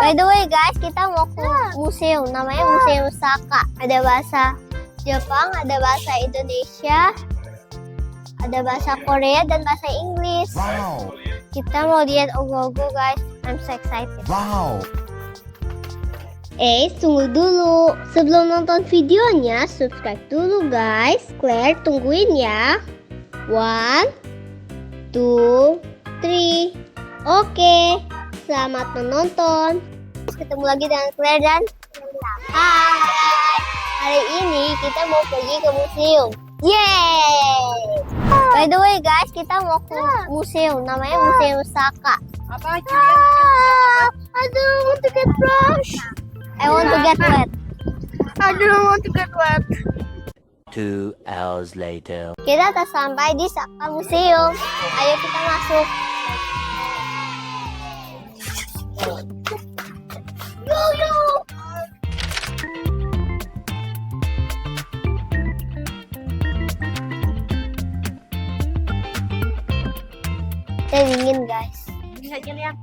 By the way guys, kita mau ke museum, namanya Museum Saka. Ada bahasa Jepang, ada bahasa Indonesia, ada bahasa Korea dan bahasa Inggris. Wow. Kita mau lihat ogo-ogo guys. I'm so excited. Wow. Tunggu dulu. Sebelum nonton videonya, subscribe dulu guys. Claire tungguin ya. 1, 2, 3. Oke, selamat menonton. Ketemu lagi dengan Claire dan Hai. Hari ini kita mau pergi ke museum. Yeay! By the way guys, kita mau ke museum, namanya Museum Saka. Apa aja? I don't want to get brush. I want to get wet. I don't want to get wet. 2 hours later. Kita telah sampai di Saka Museum. Ayo kita masuk. Yo yo. Kita dingin guys. Bisa aja lihat.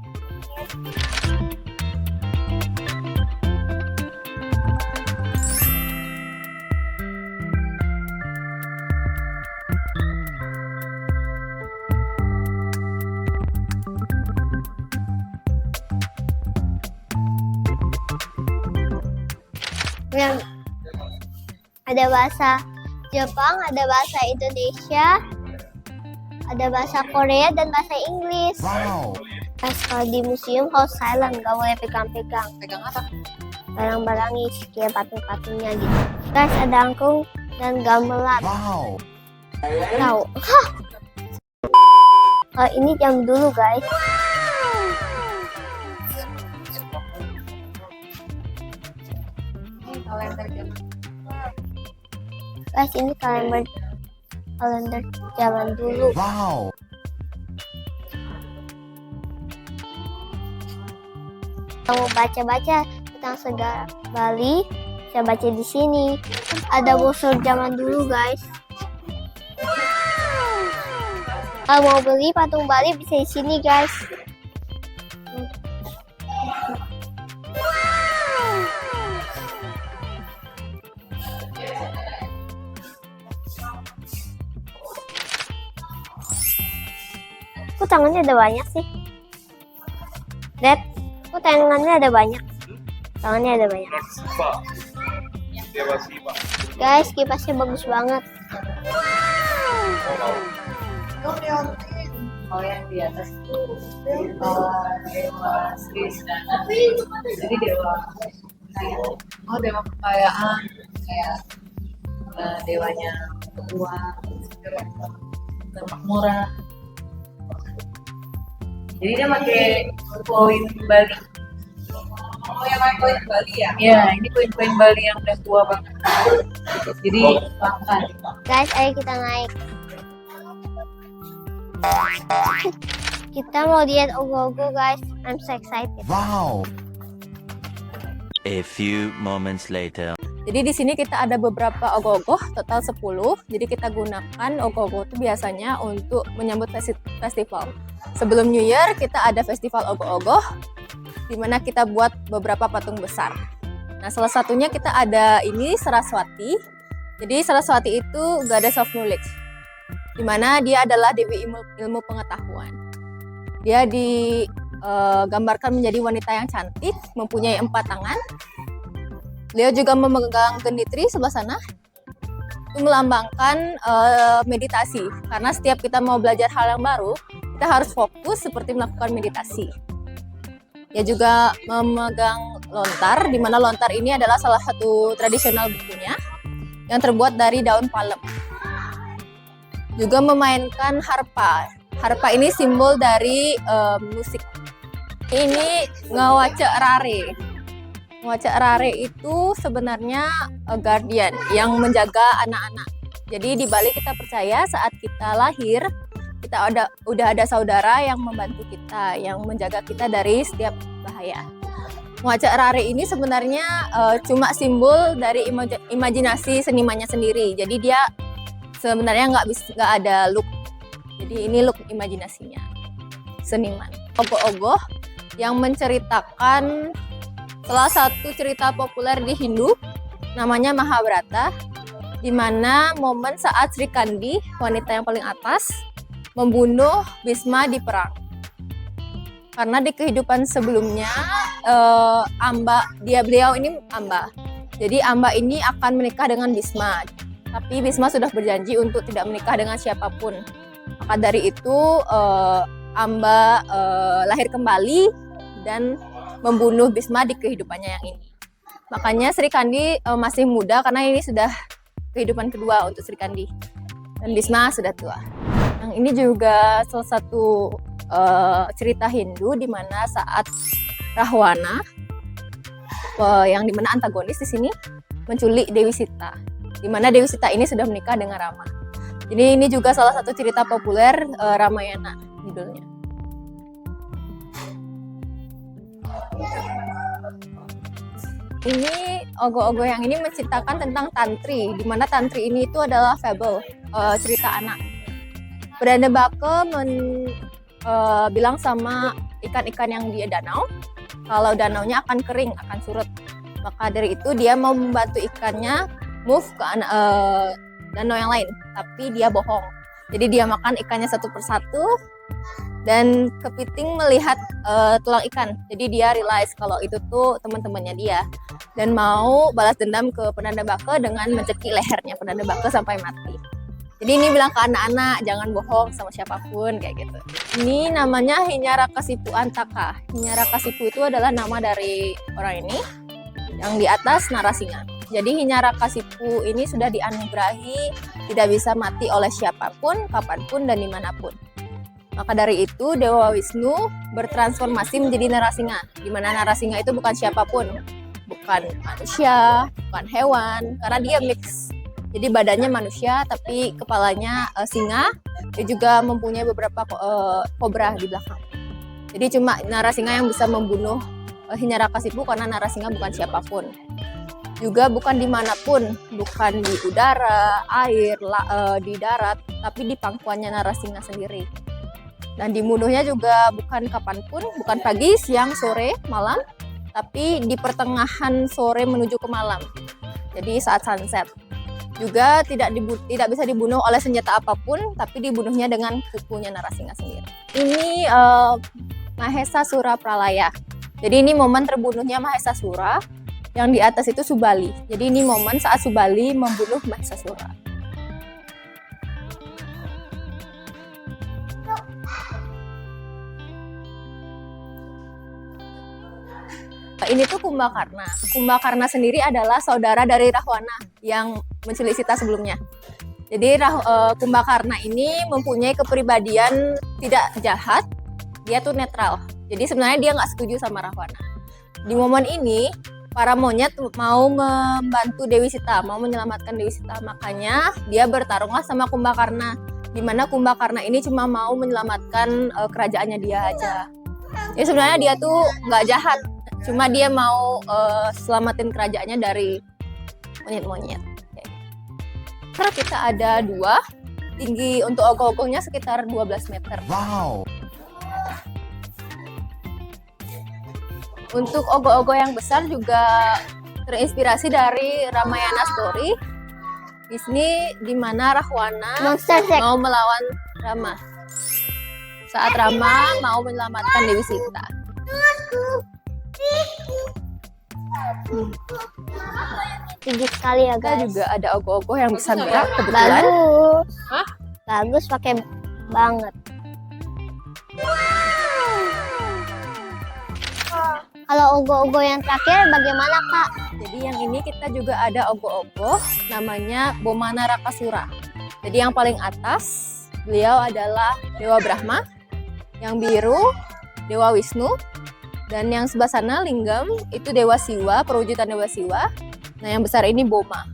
Yang ada bahasa Jepang, ada bahasa Indonesia, ada bahasa Korea dan bahasa Inggris. Wow. Guys, kalau di museum harus silent, gak boleh pegang-pegang. Pegang apa? Barang-barang isi kayak patung-patungnya gitu. Guys, ada angklung dan gamelan. Wow. Tahu? Hah! Ini jam dulu guys. Ini kalender jam. Guys, ini kalender zaman dulu. Wow. Kalau mau baca-baca tentang sejarah Bali, bisa baca di sini. Ada brosur zaman dulu, guys. Kalau mau beli patung Bali bisa di sini, guys. Kok tangannya ada banyak sih? Dad, kok tangannya ada banyak? Tangannya ada banyak. Guys, kipasnya bagus banget. Oh yang di atas itu dewa Sri Sedana. Jadi dewa dewa kekayaan kayak dewanya keuangan, kemakmuran. Jadi dia pakai koin Bali. Oh yang pakai koin Bali ya? Iya, ini koin-koin Bali yang udah tua banget. Jadi langka. Guys, ayo kita naik. Kita mau lihat ogo-ogo guys. I'm so excited. Wow. A few moments later. Jadi di sini kita ada beberapa ogoh-ogoh, total 10. Jadi kita gunakan ogoh-ogoh itu biasanya untuk menyambut festival. Sebelum New Year kita ada festival ogoh-ogoh, di mana kita buat beberapa patung besar. Nah, salah satunya kita ada ini Saraswati. Jadi Saraswati itu goddess of knowledge, di mana dia adalah dewi ilmu pengetahuan. Dia digambarkan menjadi wanita yang cantik, mempunyai 4 tangan. Beliau juga memegang genitri sebelah sana. Itu melambangkan meditasi. Karena setiap kita mau belajar hal yang baru, kita harus fokus seperti melakukan meditasi. Dia juga memegang lontar, di mana lontar ini adalah salah satu tradisional bukunya yang terbuat dari daun palem. Juga memainkan harpa. Harpa ini simbol dari musik. Ini ngawace rare. Ngawace rare itu sebenarnya guardian yang menjaga anak-anak. Jadi di Bali kita percaya saat kita lahir, kita udah ada saudara yang membantu kita, yang menjaga kita dari setiap bahaya. Ngawace rare ini sebenarnya cuma simbol dari imajinasi senimannya sendiri. Jadi dia sebenarnya nggak ada look. Jadi ini look imajinasinya seniman. Ogoh-ogoh yang menceritakan salah satu cerita populer di Hindu namanya Mahabharata, di mana momen saat Sri Kandi, wanita yang paling atas, membunuh Bhisma di perang. Karena di kehidupan sebelumnya beliau ini Amba. Jadi Amba ini akan menikah dengan Bhisma. Tapi Bhisma sudah berjanji untuk tidak menikah dengan siapapun. Maka dari itu Amba lahir kembali dan membunuh Bhisma di kehidupannya yang ini. Makanya Sri Kandi masih muda karena ini sudah kehidupan kedua untuk Sri Kandi. Dan Bhisma sudah tua. Yang ini juga salah satu cerita Hindu di mana saat Rahwana yang dimana antagonis di sini menculik Dewi Sita. Di mana Dewi Sita ini sudah menikah dengan Rama. Jadi ini juga salah satu cerita populer Ramayana judulnya. Ini ogoh-ogoh yang ini menceritakan tentang tantri, di mana tantri ini itu adalah fable, cerita anak. Perdana Baka bilang sama ikan-ikan yang di danau, kalau danaunya akan kering, akan surut. Maka dari itu dia mau membantu ikannya move ke danau yang lain, tapi dia bohong. Jadi dia makan ikannya satu persatu, dan kepiting melihat tulang ikan. Jadi dia realize kalau itu tuh teman-temannya dia, dan mau balas dendam ke Perdana Baka dengan mencekik lehernya Perdana Baka sampai mati. Jadi ini bilang ke anak-anak jangan bohong sama siapapun kayak gitu. Ini namanya Hinyarakasipu Antaka. Hinyarakasipu itu adalah nama dari orang ini yang di atas Narasingha. Jadi Hinyarakasipu ini sudah dianugerahi tidak bisa mati oleh siapapun, kapanpun, dan dimanapun. Maka dari itu Dewa Wisnu bertransformasi menjadi Narasingha, di mana Narasingha itu bukan siapapun, bukan manusia, bukan hewan, karena dia mix. Jadi badannya manusia tapi kepalanya singa. Dia juga mempunyai beberapa kobra di belakang. Jadi cuma Narasingha yang bisa membunuh Hinyarakasipu karena Narasingha bukan siapapun. Juga bukan dimanapun, bukan di udara, air, di darat, tapi di pangkuannya Narasingha sendiri. Dan dibunuhnya juga bukan kapanpun, bukan pagi, siang, sore, malam, tapi di pertengahan sore menuju ke malam. Jadi saat sunset. Juga tidak bisa dibunuh oleh senjata apapun, tapi dibunuhnya dengan kukunya Narasingha sendiri. Ini Mahesa Sura Pralaya. Jadi ini momen terbunuhnya Mahesa Sura, yang di atas itu Subali. Jadi ini momen saat Subali membunuh Mahesa Sura. Ini tuh Kumbakarna. Kumbakarna sendiri adalah saudara dari Rahwana yang menculik Sita sebelumnya. Jadi Kumbakarna ini mempunyai kepribadian tidak jahat, dia tuh netral. Jadi sebenarnya dia nggak setuju sama Rahwana. Di momen ini para monyet mau membantu Dewi Sita, mau menyelamatkan Dewi Sita. Makanya dia bertarunglah sama Kumbakarna, di mana Kumbakarna ini cuma mau menyelamatkan kerajaannya dia aja. Jadi sebenarnya dia tuh nggak jahat, cuma dia mau selamatin kerajaannya dari monyet-monyet. Karena kita ada dua, tinggi untuk ogoh-ogohnya sekitar 12 meter. Wow. Untuk ogoh-ogoh yang besar juga terinspirasi dari Ramayana Story. Di sini di mana Rahwana mau melawan Rama. Saat Rama mau menyelamatkan Dewi Sita. Tinggi sekali ya Kita guys. juga ada ogoh-ogoh yang bisa gerak kebetulan. Bagus. Hah? Bagus pakai banget. Kalau ogoh-ogoh yang terakhir bagaimana Kak? Jadi yang ini kita juga ada ogoh-ogoh namanya Bomana Rakasura. Jadi yang paling atas beliau adalah Dewa Brahma, yang biru Dewa Wisnu, dan yang sebelah sana Linggam itu Dewa Siwa, perwujudan Dewa Siwa. Nah yang besar ini Boma.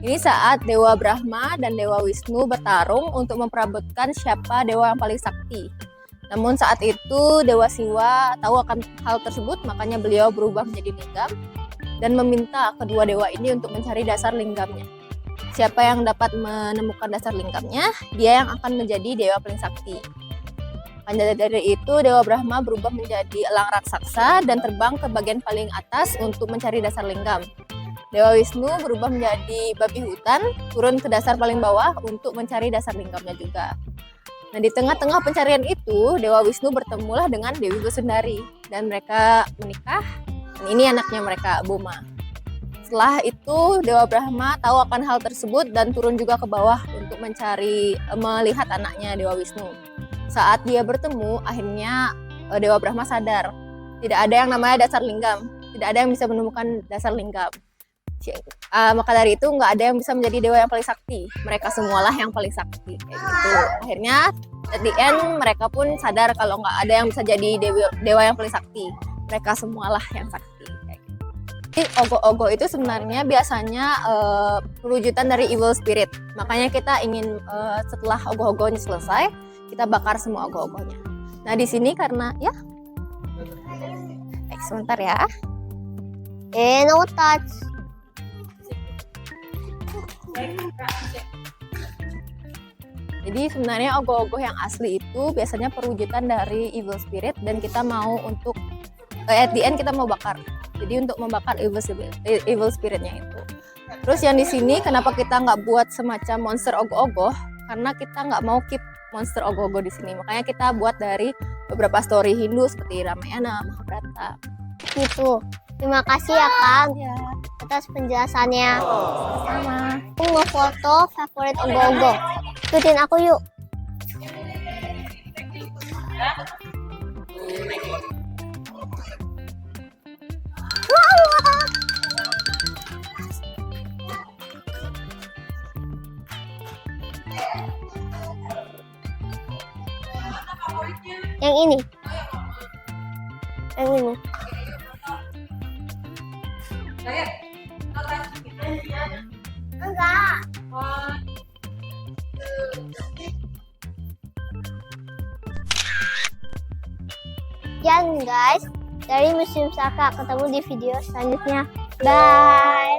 Ini saat Dewa Brahma dan Dewa Wisnu bertarung untuk memperebutkan siapa dewa yang paling sakti. Namun saat itu Dewa Siwa tahu akan hal tersebut, makanya beliau berubah menjadi Linggam dan meminta kedua dewa ini untuk mencari dasar linggamnya. Siapa yang dapat menemukan dasar linggamnya, dia yang akan menjadi dewa paling sakti. Maka dari itu Dewa Brahma berubah menjadi elang raksasa dan terbang ke bagian paling atas untuk mencari dasar lingam. Dewa Wisnu berubah menjadi babi hutan, turun ke dasar paling bawah untuk mencari dasar lingkamnya juga. Nah, di tengah-tengah pencarian itu, Dewa Wisnu bertemulah dengan Dewi Wasundari dan mereka menikah. Dan ini anaknya mereka, Boma. Setelah itu, Dewa Brahma tahu akan hal tersebut dan turun juga ke bawah untuk melihat anaknya Dewa Wisnu. Saat dia bertemu, akhirnya Dewa Brahma sadar. Tidak ada yang namanya dasar linggam. Tidak ada yang bisa menemukan dasar linggam. Maka dari itu nggak ada yang bisa menjadi dewa yang paling sakti. Mereka semualah yang paling sakti. Kayak gitu. Akhirnya, at the end, mereka pun sadar kalau nggak ada yang bisa jadi dewa yang paling sakti. Mereka semualah yang sakti. Jadi ogoh-ogoh itu sebenarnya biasanya perwujudan dari evil spirit. Makanya kita ingin setelah ogoh-ogohnya selesai, kita bakar semua ogoh-ogohnya. Nah di sini karena ya, sebentar ya. No touch. Jadi sebenarnya ogoh-ogoh yang asli itu biasanya perwujudan dari evil spirit dan kita mau untuk at the end kita mau bakar. Jadi untuk membakar evil spiritnya itu. Terus yang di sini kenapa kita nggak buat semacam monster ogoh-ogoh? Karena kita nggak mau keep monster ogoh-ogoh di sini. Makanya kita buat dari beberapa story Hindu seperti Ramayana, Mahabharata. Gitu. Terima kasih ya Kang atas penjelasannya. Sama. Aku mau foto favorit ogoh-ogoh. Ikutin aku yuk. Yang ini. Yang ini. Enggak. Sekian guys dari Museum Saka. Ketemu di video selanjutnya. Bye.